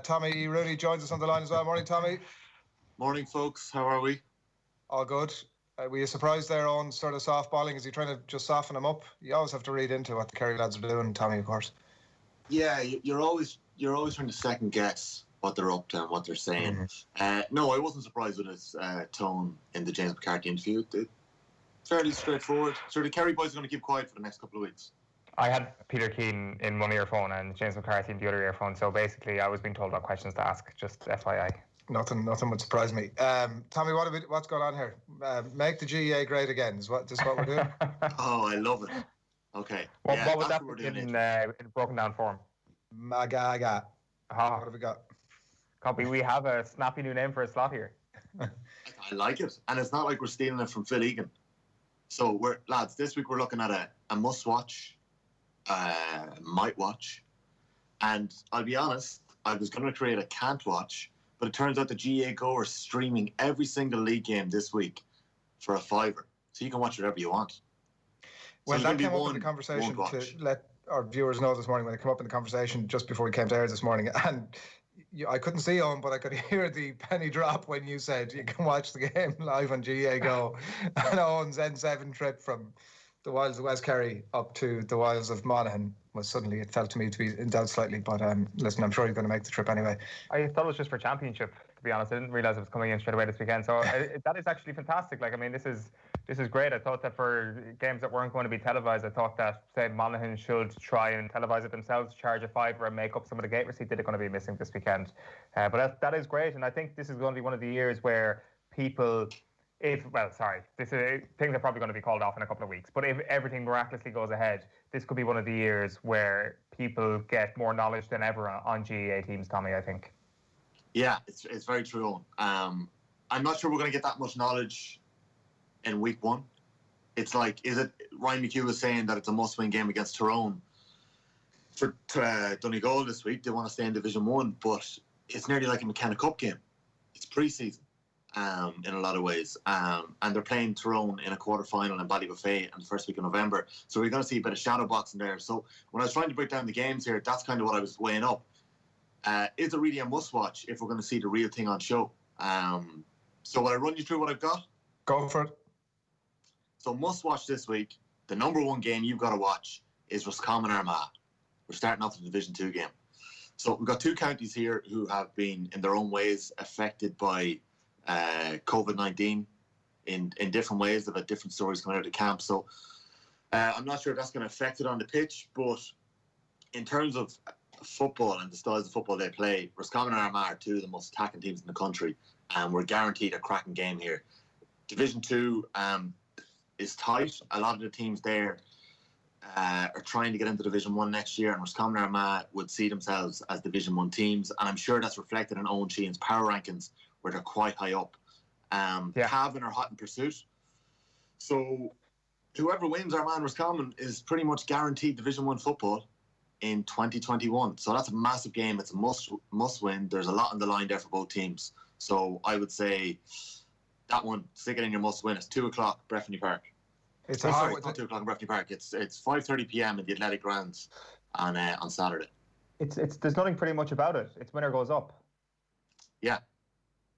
Tommy Rooney joins us on the line as well. Morning, Tommy. Morning, folks. How are we? All good. Were you surprised there on sort of softballing? Is he trying to just soften him up? You always have to read into what the Kerry lads are doing, Tommy, of course. Yeah, you're always trying to second guess what they're up to and what they're saying. No, I wasn't surprised with his tone in the James McCarthy interview. Fairly straightforward. So the Kerry boys are going to keep quiet for the next couple of weeks. I had Peter Keane in one earphone and James McCarthy in the other earphone, so basically I was being told what questions to ask, just FYI. Nothing would surprise me. Tommy, what's going on here? Make the GAA great again. Is what we're doing? Oh, I love it. Okay. What would that be in broken down form? Magaga. What have we got? Copy. We have a snappy new name for a slot here. I like it, and it's not like we're stealing it from Phil Egan. So lads, this week we're looking at a must watch, might watch, and I'll be honest, I was going to create a can't watch, but it turns out the GAA GO are streaming every single league game this week for a £5, so you can watch whatever you want. Well, that came up in the conversation to let our viewers know this morning, when it came up in the conversation just before we came to air this morning, and I couldn't see Eoin, but I could hear the penny drop when you said you can watch the game live on GAA GO. And Eoin's N7 trip from the wilds of West Kerry up to the wilds of Monaghan was suddenly, it felt to me to be in doubt slightly, but listen, I'm sure you're going to make the trip anyway. I thought it was just for championship, to be honest. I didn't realise it was coming in straight away this weekend, so that is actually fantastic. Like, I mean, this is great. I thought that for games that weren't going to be televised, I thought that, say, Monaghan should try and televise it themselves, charge a £5 and make up some of the gate receipts that are going to be missing this weekend. But that is great, and I think this is going to be one of the years where people... things are probably going to be called off in a couple of weeks, but if everything miraculously goes ahead, this could be one of the years where people get more knowledge than ever on GAA teams, Tommy, I think. Yeah, it's very true. I'm not sure we're going to get that much knowledge in week one. It's like, Ryan McHugh was saying that it's a must-win game against Tyrone for Donegal this week. They want to stay in Division 1, but it's nearly like a McKenna Cup game. It's pre-season. In a lot of ways, and they're playing Tyrone in a quarter-final in Ballybuffet in the first week of November, so we're going to see a bit of shadow boxing there. So when I was trying to break down the games here, that's kind of what I was weighing up. Is it really a must-watch if we're going to see the real thing on show? So will I run you through what I've got? Go for it. So must-watch this week, the number one game you've got to watch is Roscommon Armagh. We're starting off the Division 2 game. So we've got two counties here who have been, in their own ways, affected by COVID-19 in different ways. They've had different stories coming out of the camp, so I'm not sure if that's going to affect it on the pitch, but in terms of football and the styles of football they play, Roscommon and Armagh are two of the most attacking teams in the country, and we're guaranteed a cracking game here. Division 2 is tight. A lot of the teams there are trying to get into Division 1 next year, and Roscommon and Armagh would see themselves as Division 1 teams, and I'm sure that's reflected in Eoin Sheahan's power rankings, where they're quite high up. Cavan are hot in pursuit. So whoever wins Armagh and Roscommon is pretty much guaranteed Division 1 football in 2021. So that's a massive game. It's a must win. There's a lot on the line there for both teams. So I would say that one, stick it in your must win. It's 2 o'clock, Breffni Park. It's not 2 o'clock in Breffni Park. It's 5:30 p.m. in the Athletic Grounds on Saturday. There's nothing pretty much about it. It's winner goes up. Yeah.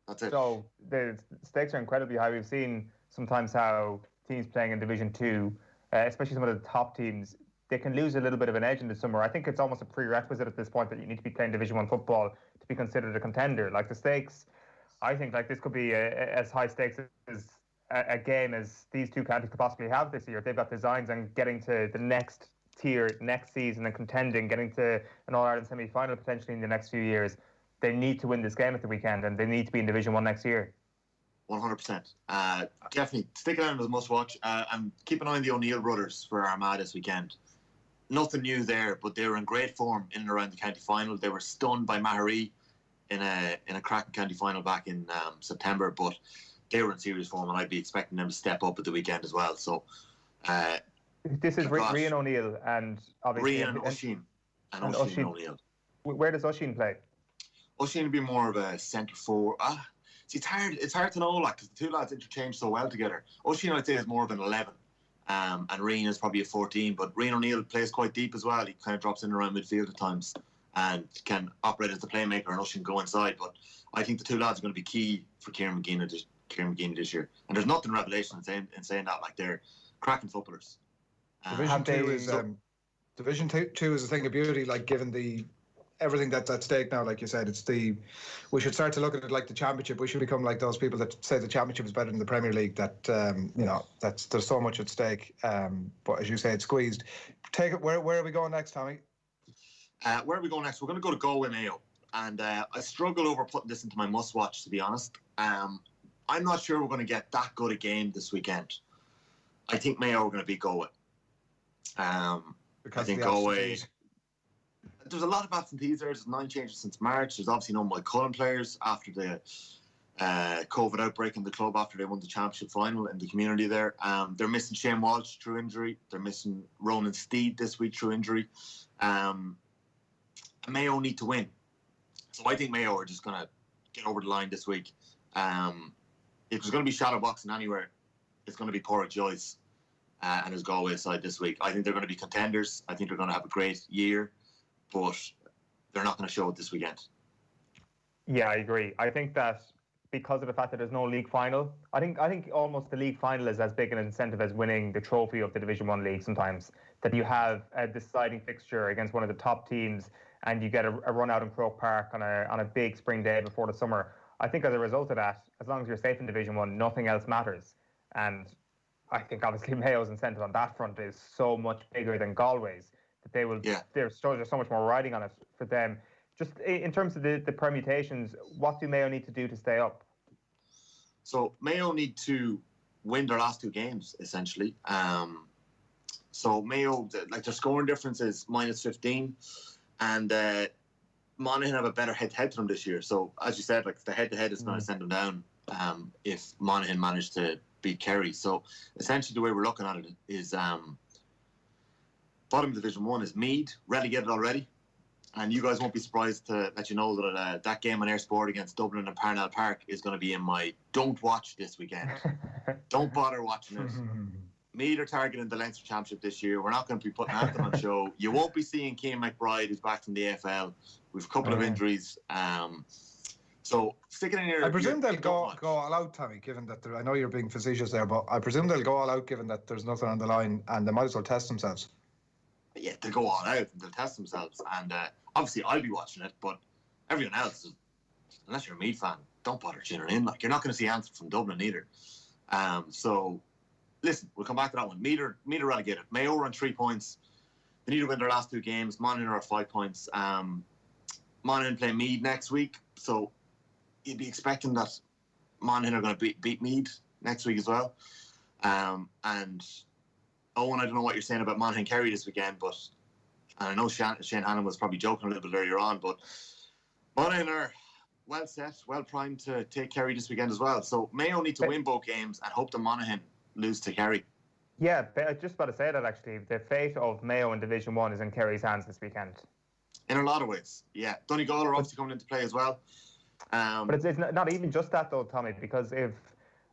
That's it. So the stakes are incredibly high. We've seen sometimes how teams playing in Division 2, especially some of the top teams, they can lose a little bit of an edge in the summer. I think it's almost a prerequisite at this point that you need to be playing Division 1 football to be considered a contender. Like the stakes, I think like this could be as high stakes as a game as these two counties could possibly have this year. They've got designs on getting to the next tier next season and contending, getting to an All-Ireland semi-final potentially in the next few years. They need to win this game at the weekend, and they need to be in Division 1 next year. 100%. Definitely stick it out as a must-watch. And keep an eye on the O'Neill brothers for Armagh this weekend. Nothing new there, but they were in great form in and around the county final. They were stunned by Mahari in a cracking county final back in September, but they were in serious form, and I'd be expecting them to step up at the weekend as well. So this is Rian O'Neill and obviously Rian and Oisín. And Oisín O'Neill. Where does Oisín play? Oisín would be more of a centre forward. See, it's hard to know, like, because the two lads interchange so well together. Oisín, I'd say, is more of an 11, and Rian is probably a 14. But Rian O'Neill plays quite deep as well. He kind of drops in around midfield at times. and can operate as the playmaker and Ocean go inside. But I think the two lads are going to be key for Kieran McGeeney this year. And there's nothing revelation in saying that. Like, they're cracking footballers. Division two is a thing of beauty. Like, given everything that's at stake now, like you said, we should start to look at it like the Championship. We should become like those people that say the Championship is better than the Premier League. That there's so much at stake. But as you say, it's squeezed. Take it. Where are we going next, Tommy? Where are we going next? We're going to go to Galway Mayo, and I struggle over putting this into my must-watch, to be honest. I'm not sure we're going to get that good a game this weekend. I think Mayo are going to beat Galway. I think Galway. There's a lot of absentees there. There's 9 changes since March. There's obviously no Mike Cullen players after the COVID outbreak in the club after they won the championship final in the community there. They're missing Shane Walsh through injury. They're missing Ronan Steed this week through injury. Mayo need to win. So I think Mayo are just going to get over the line this week. If there's going to be shadow boxing anywhere, it's going to be Porrick Joyce and his Galway side this week. I think they're going to be contenders. I think they're going to have a great year, but they're not going to show it this weekend. Yeah, I agree. I think that because of the fact that there's no league final, I think almost the league final is as big an incentive as winning the trophy of the Division 1 league sometimes, that you have a deciding fixture against one of the top teams and you get a run out in Croke Park on a big spring day before the summer. I think as a result of that, as long as you're safe in Division 1, nothing else matters. And I think obviously Mayo's incentive on that front is so much bigger than Galway's that they will. Yeah. There's so much more riding on it for them. Just in terms of the permutations, what do Mayo need to do to stay up? So Mayo need to win their last 2 games, essentially. So Mayo, like, their scoring difference is -15, and Monaghan have a better head-to-head to them this year. So as you said, like, the head-to-head is going to send them down if Monaghan manage to beat Kerry. So essentially the way we're looking at it is bottom of Division 1 is Meath, relegated already. And you guys won't be surprised to let you know that that game on Air Sport against Dublin and Parnell Park is going to be in my don't watch this weekend. Don't bother watching it. Meath are targeting the Leinster Championship this year. We're not going to be putting anything on show. You won't be seeing Cian McBride, who's back from the AFL. We've a couple of injuries. So stick it in your... I presume they'll go all out, Tommy, given that I know you're being facetious there, but I presume they'll go all out given that there's nothing on the line and they might as well test themselves. Yeah, they'll go all out and they'll test themselves. And obviously I'll be watching it, but everyone else, unless you're a Meath fan, don't bother tuning in. Like, you're not going to see answers from Dublin either. So, listen, we'll come back to that one. Meath are relegated. Mayo are on 3 points. They need to win their last 2 games. Monaghan are at 5 points. Monaghan play Meath next week, so you'd be expecting that Monaghan are going to beat Meath next week as well. And Eoin, I don't know what you're saying about Monaghan Kerry this weekend, but and I know Sheahan was probably joking a little bit earlier on, but Monaghan are well set, well primed to take Kerry this weekend as well. So Mayo need to win both games and hope that Monaghan lose to Kerry. Yeah, I was just about to say that actually. The fate of Mayo in Division 1 is in Kerry's hands this weekend. In a lot of ways, yeah. Donegal are obviously coming into play as well. But it's not even just that though, Tommy, because if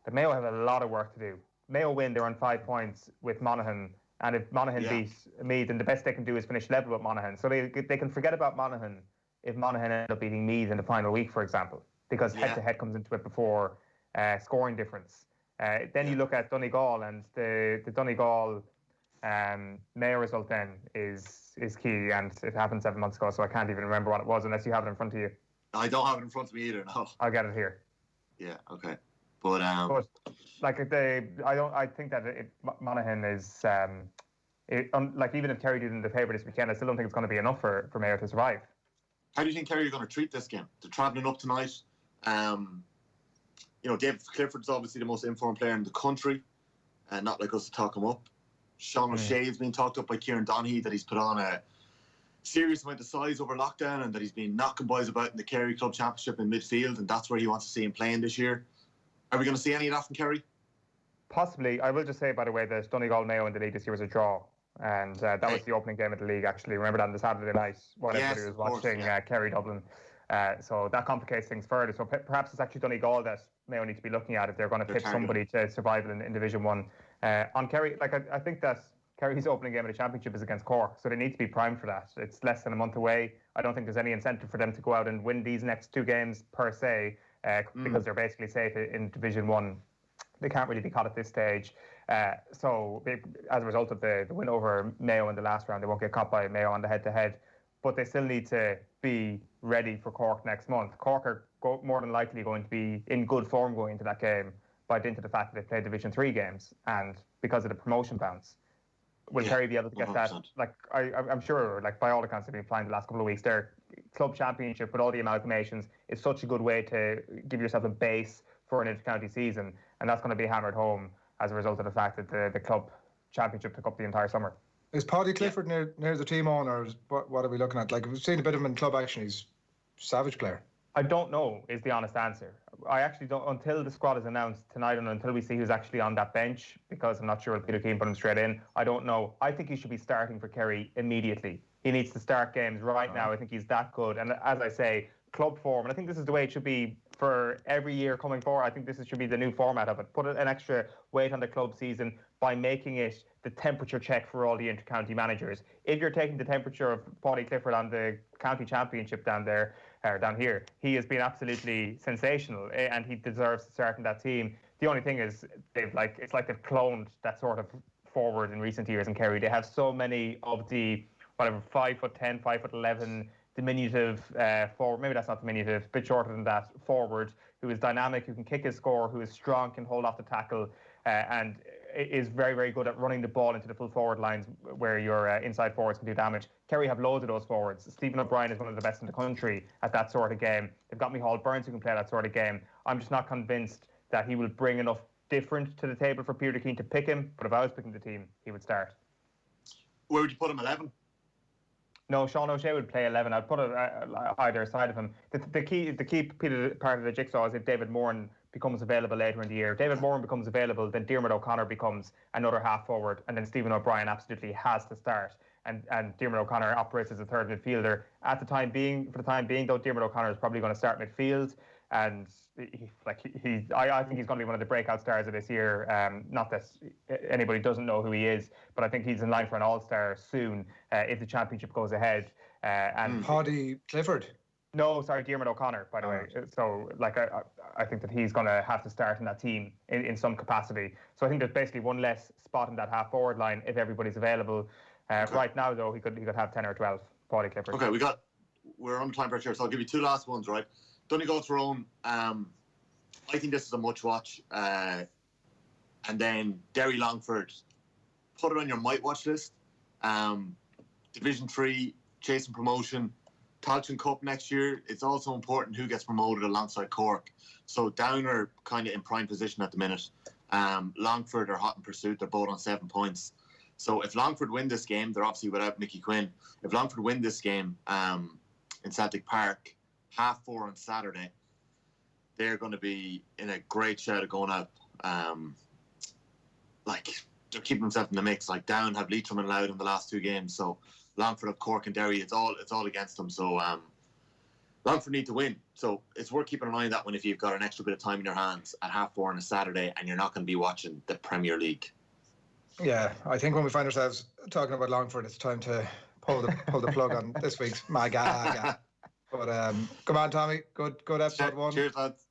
the Mayo have a lot of work to do. Mayo win, they're on 5 points with Monaghan, and if Monaghan beats Meath, then the best they can do is finish level with Monaghan. So they can forget about Monaghan if Monaghan end up beating Meath in the final week, for example, because head-to-head comes into it before scoring difference. Then you look at Donegal, and the Donegal Mayo result then is key, and it happened 7 months ago, so I can't even remember what it was unless you have it in front of you. I don't have it in front of me either, no. I'll get it here. Yeah, okay. But like I think that Monaghan is like, even if Kerry did in the paper this weekend, I still don't think it's going to be enough for Mayo to survive. How do you think Kerry are going to treat this game? They're travelling up tonight. David Clifford's obviously the most informed player in the country, and not like us to talk him up. Sean O'Shea's been talked up by Kieran Donaghy that he's put on a serious amount of size over lockdown and that he's been knocking boys about in the Kerry Club Championship in midfield, and that's where he wants to see him playing this year. Are we going to see any of that from Kerry? Possibly. I will just say, by the way, that Donegal Mayo in the league this year was a draw, and that was the opening game of the league, actually. Remember that on the Saturday night when everybody was watching Kerry Dublin. So that complicates things further. So perhaps it's actually Donegal that Mayo need to be looking at if they're going to pick somebody to survival in Division 1. On Kerry, like I think that Kerry's opening game of the Championship is against Cork, so they need to be primed for that. It's less than a month away. I don't think there's any incentive for them to go out and win these next 2 games per se, because they're basically safe in Division 1. They can't really be caught at this stage. So as a result of the win over Mayo in the last round, they won't get caught by Mayo on the head-to-head. But they still need to be ready for Cork next month. Cork are more than likely going to be in good form going into that game by dint of the fact that they played Division 3 games and because of the promotion bounce. Will Kerry be able to get 100%. That? Like I'm sure, like by all accounts, they've been playing the last couple of weeks. Their club championship with all the amalgamations is such a good way to give yourself a base for an inter-county season, and that's going to be hammered home as a result of the fact that the club championship took up the entire summer. Is Paddy Clifford near the team on, or what are we looking at? Like, we've seen a bit of him in club action. He's a savage player. I don't know is the honest answer. I actually don't, until the squad is announced tonight and until we see who's actually on that bench, because I'm not sure if Peter Keane put him straight in. I don't know. I think he should be starting for Kerry immediately. He needs to start games right now. I think he's that good. And as I say, club form, and I think this is the way it should be for every year coming forward. I think this should be the new format of it. Put an extra weight on the club season by making it the temperature check for all the inter-county managers. If you're taking the temperature of Paddy Clifford on the county championship down here, he has been absolutely sensational, and he deserves to start in that team. The only thing is, it's like they've cloned that sort of forward in recent years in Kerry. They have so many of the 5'10", 5'11", diminutive forward. Maybe that's not diminutive, a bit shorter than that forward, who is dynamic, who can kick his score, who is strong, can hold off the tackle, and is very, very good at running the ball into the full forward lines where your inside forwards can do damage. Kerry have loads of those forwards. Stephen O'Brien is one of the best in the country at that sort of game. They've got Micheál Burns who can play that sort of game. I'm just not convinced that he will bring enough different to the table for Peter Keane to pick him, but if I was picking the team, he would start. Where would you put him, 11? No, Sean O'Shea would play 11. I'd put it either side of him. The key part of the jigsaw is if David Moran becomes available later in the year. If David Moran becomes available, then Diarmuid O'Connor becomes another half forward, and then Stephen O'Brien absolutely has to start. And Diarmuid O'Connor operates as a third midfielder. For the time being, though, Diarmuid O'Connor is probably going to start midfield, and I think he's going to be one of the breakout stars of this year. Not that anybody doesn't know who he is, but I think he's in line for an all-star soon if the championship goes ahead. And Paddy Clifford. No, sorry, Diarmuid O'Connor, by the way. So, I think that he's going to have to start in that team in some capacity. So I think there's basically one less spot in that half-forward line if everybody's available. Okay. Right now, though, he could have 10 or 12 Paddy Clifford. Okay, we're on time pressure, so I'll give you 2 last ones, right? Donegal Tyrone, I think this is a much watch. And then Derry Longford, put it on your might watch list. Division 3, chasing promotion. Tailteann Cup next year, it's also important who gets promoted alongside Cork. So Down are kind of in prime position at the minute. Longford are hot in pursuit. They're both on 7 points. So if Longford win this game, they're obviously without Mickey Quinn. If Longford win this game in Celtic Park, 4:30 on Saturday, they're going to be in a great shout of going up. They're keeping themselves in the mix. Like Down have Leitrim and Louth in the last 2 games. So Longford have Cork and Derry. It's all against them. So Longford need to win. So it's worth keeping an eye on that one if you've got an extra bit of time in your hands at 4:30 on a Saturday and you're not going to be watching the Premier League. Yeah, I think when we find ourselves talking about Longford, it's time to pull the plug on this week's GAA GO. But come on, Tommy. Good episode 1. Cheers, lads.